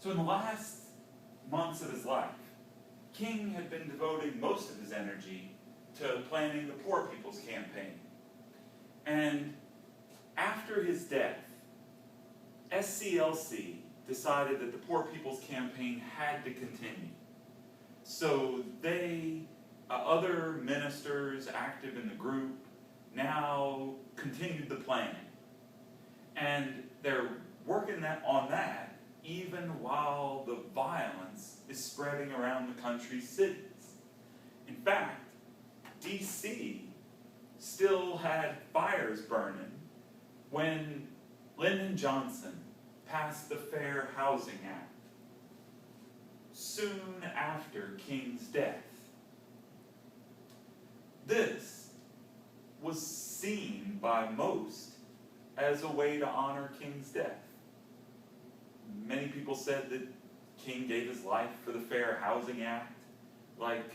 So in the last months of his life, King had been devoting most of his energy to planning the Poor People's Campaign. And after his death, SCLC decided that the Poor People's Campaign had to continue. So they, other ministers active in the group, now continued the planning. And they're working on that even while the violence is spreading around the country's cities. In fact, DC still had fires burning when Lyndon Johnson passed the Fair Housing Act soon after King's death. This was seen by most as a way to honor King's death. Many people said that King gave his life for the Fair Housing Act, like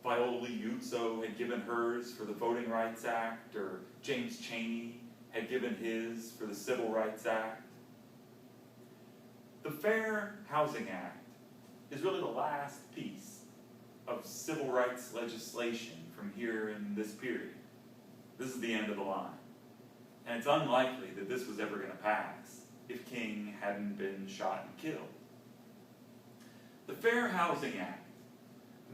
Viola Liuzzo had given hers for the Voting Rights Act, or James Chaney had given his for the Civil Rights Act. The Fair Housing Act is really the last piece of civil rights legislation from here in this period. This is the end of the line. And it's unlikely that this was ever going to pass if King hadn't been shot and killed. The Fair Housing Act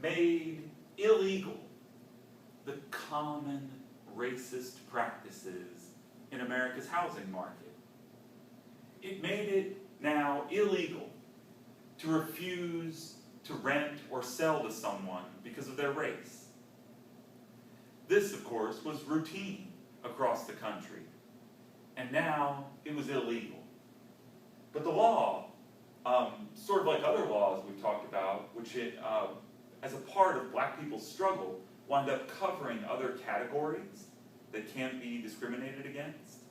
made illegal the common racist practices in America's housing market. It made it now illegal to refuse to rent or sell to someone because of their race. This, of course, was routine across the country, and now it was illegal. But the law, sort of like other laws we've talked about, which as a part of black people's struggle, wound up covering other categories that can't be discriminated against.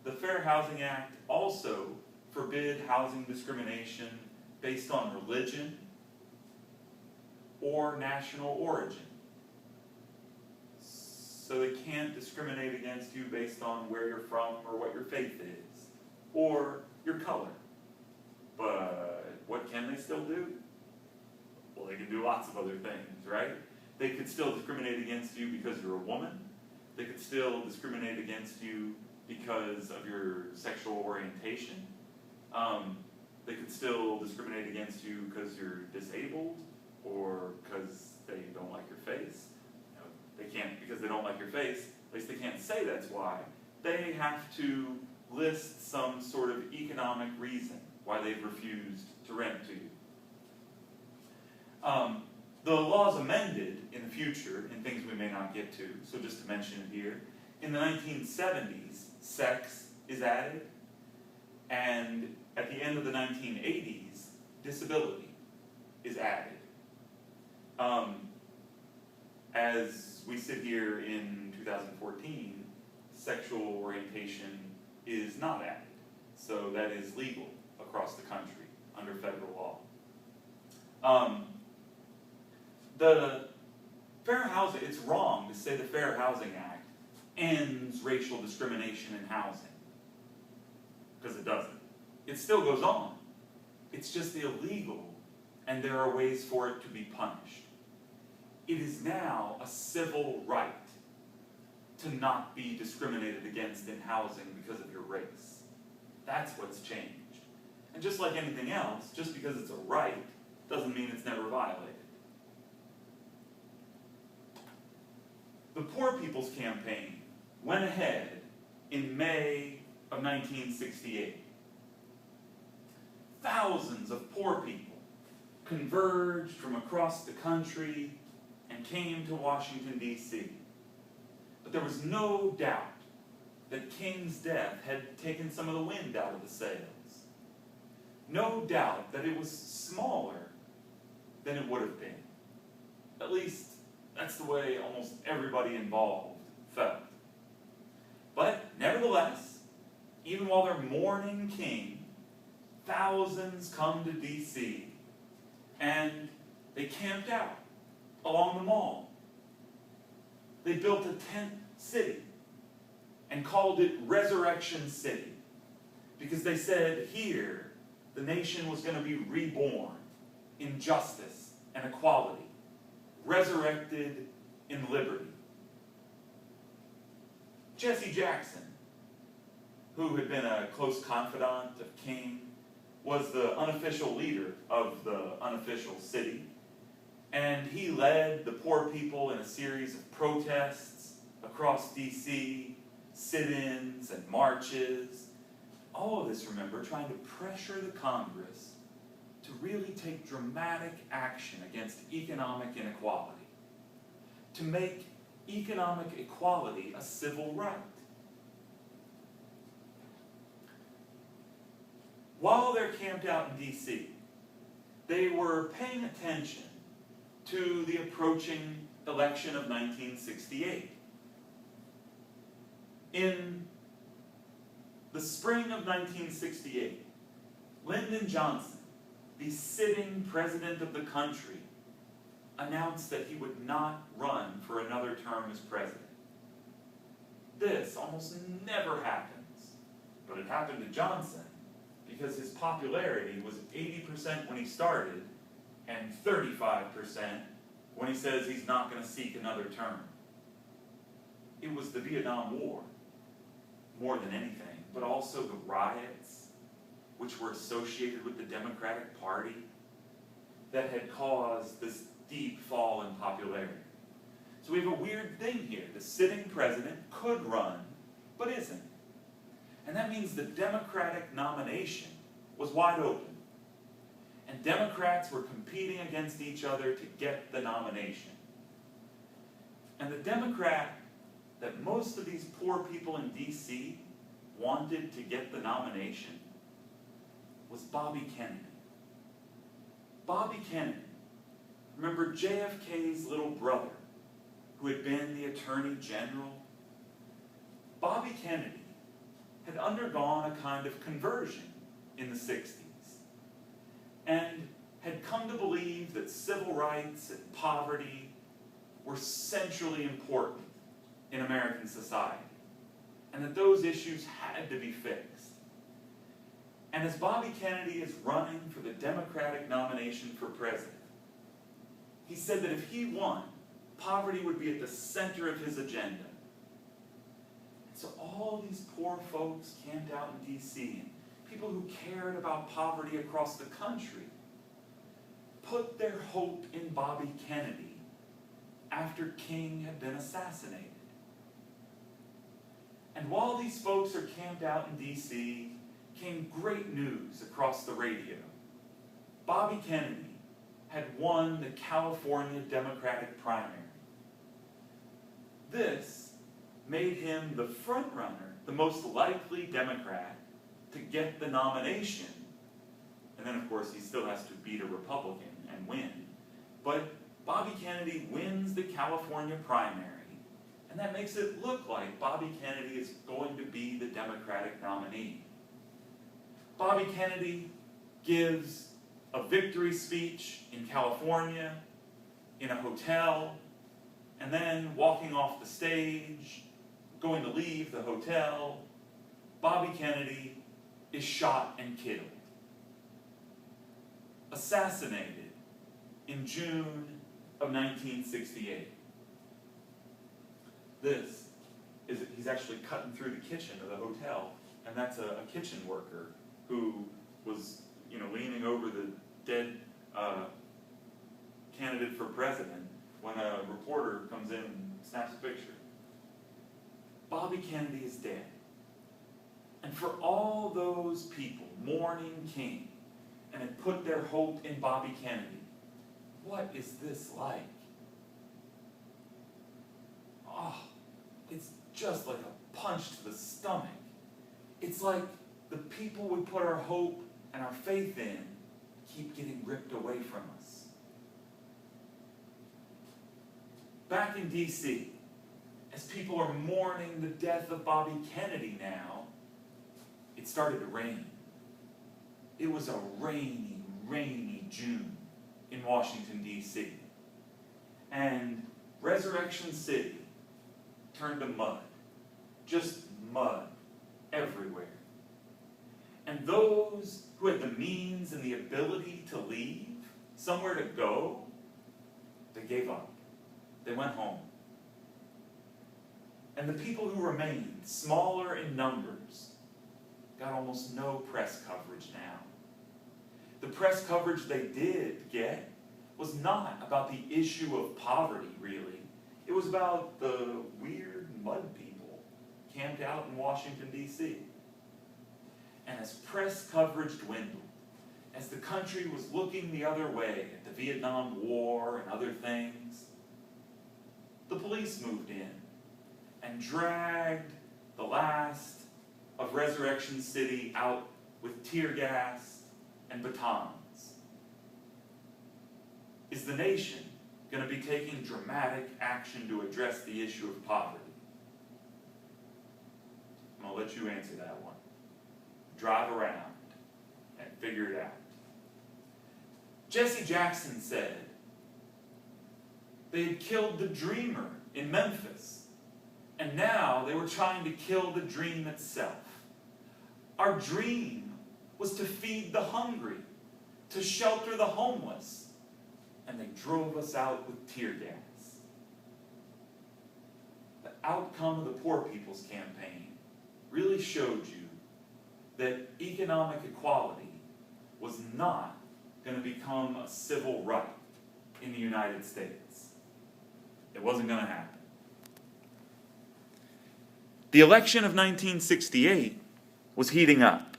The Fair Housing Act also forbid housing discrimination based on religion or national origin. So they can't discriminate against you based on where you're from or what your faith is, or your color. But what can they still do? Well, they can do lots of other things, right? They could still discriminate against you because you're a woman. They could still discriminate against you because of your sexual orientation. They could still discriminate against you because you're disabled or because they don't like your face. They can't, because they don't like your face, at least they can't say that's why. They have to list some sort of economic reason why they've refused to rent to you. The law's amended in the future in things we may not get to, so just to mention it here. In the 1970s, sex is added, and at the end of the 1980s, disability is added. As we sit here in 2014, sexual orientation is not added, so that is legal across the country under federal law. The Fair Housing, it's wrong to say the Fair Housing Act ends racial discrimination in housing, because it doesn't. It still goes on. It's just illegal, and there are ways for it to be punished. It is now a civil right to not be discriminated against in housing because of your race. That's what's changed. And just like anything else, just because it's a right doesn't mean it's never violated. The Poor People's Campaign went ahead in May of 1968. Thousands of poor people converged from across the country and came to Washington, D.C. But there was no doubt that King's death had taken some of the wind out of the sails. No doubt that it was smaller than it would have been. At least, that's the way almost everybody involved felt. But nevertheless, even while they're mourning King, thousands come to D.C. and they camped out along the mall. They built a tent city and called it Resurrection City because they said here the nation was going to be reborn in justice and equality, resurrected in liberty. Jesse Jackson, who had been a close confidant of King, was the unofficial leader of the unofficial city, and he led the poor people in a series of protests across D.C., sit-ins and marches. All of this, remember, trying to pressure the Congress to really take dramatic action against economic inequality, to make economic equality a civil right. While they're camped out in D.C., they were paying attention to the approaching election of 1968. In the spring of 1968, Lyndon Johnson, the sitting president of the country, announced that he would not run for another term as president. This almost never happens, but it happened to Johnson because his popularity was 80% when he started and 35% when he says he's not going to seek another term. It was the Vietnam War, more than anything, but also the riots, which were associated with the Democratic Party, that had caused this deep fall in popularity. So we have a weird thing here. The sitting president could run, but isn't. And that means the Democratic nomination was wide open. And Democrats were competing against each other to get the nomination. And the Democrat that most of these poor people in D.C. wanted to get the nomination was Bobby Kennedy. Bobby Kennedy, remember JFK's little brother, who had been the Attorney General? Bobby Kennedy had undergone a kind of conversion in the 60s and had come to believe that civil rights and poverty were centrally important in American society, and that those issues had to be fixed. And as Bobby Kennedy is running for the Democratic nomination for president, he said that if he won, poverty would be at the center of his agenda. And so all these poor folks camped out in D.C., and people who cared about poverty across the country, put their hope in Bobby Kennedy after King had been assassinated. And while these folks are camped out in D.C., came great news across the radio. Bobby Kennedy had won the California Democratic primary. This made him the front runner, the most likely Democrat to get the nomination. And then, of course, he still has to beat a Republican and win. But Bobby Kennedy wins the California primary, and that makes it look like Bobby Kennedy is going to be the Democratic nominee. Bobby Kennedy gives a victory speech in California, in a hotel, and then walking off the stage, going to leave the hotel, Bobby Kennedy is shot and killed. Assassinated in June of 1968. He's actually cutting through the kitchen of the hotel, and that's a kitchen worker who was, leaning over the dead candidate for president when a reporter comes in and snaps a picture. Bobby Kennedy is dead. And for all those people mourning King and had put their hope in Bobby Kennedy, what is this like? Oh, it's just like a punch to the stomach. It's like the people we put our hope and our faith in keep getting ripped away from us. Back in D.C., as people are mourning the death of Bobby Kennedy now, it started to rain. It was a rainy, rainy June in Washington, D.C. And Resurrection City turned to mud. Just mud everywhere. And And those who had the means and the ability to leave, somewhere to go, they gave up. They went home. And the people who remained, smaller in numbers, got almost no press coverage now. The press coverage they did get was not about the issue of poverty, really. It was about the weird mud people camped out in Washington, D.C. And as press coverage dwindled, as the country was looking the other way at the Vietnam War and other things, the police moved in and dragged the last of Resurrection City out with tear gas and batons. Is the nation going to be taking dramatic action to address the issue of poverty? I'm going to let you answer that one. Drive around and figure it out. Jesse Jackson said they had killed the dreamer in Memphis, and now they were trying to kill the dream itself. Our dream was to feed the hungry, to shelter the homeless, and they drove us out with tear gas. The outcome of the Poor People's Campaign really showed you that economic equality was not going to become a civil right in the United States. It wasn't going to happen. The election of 1968 was heating up.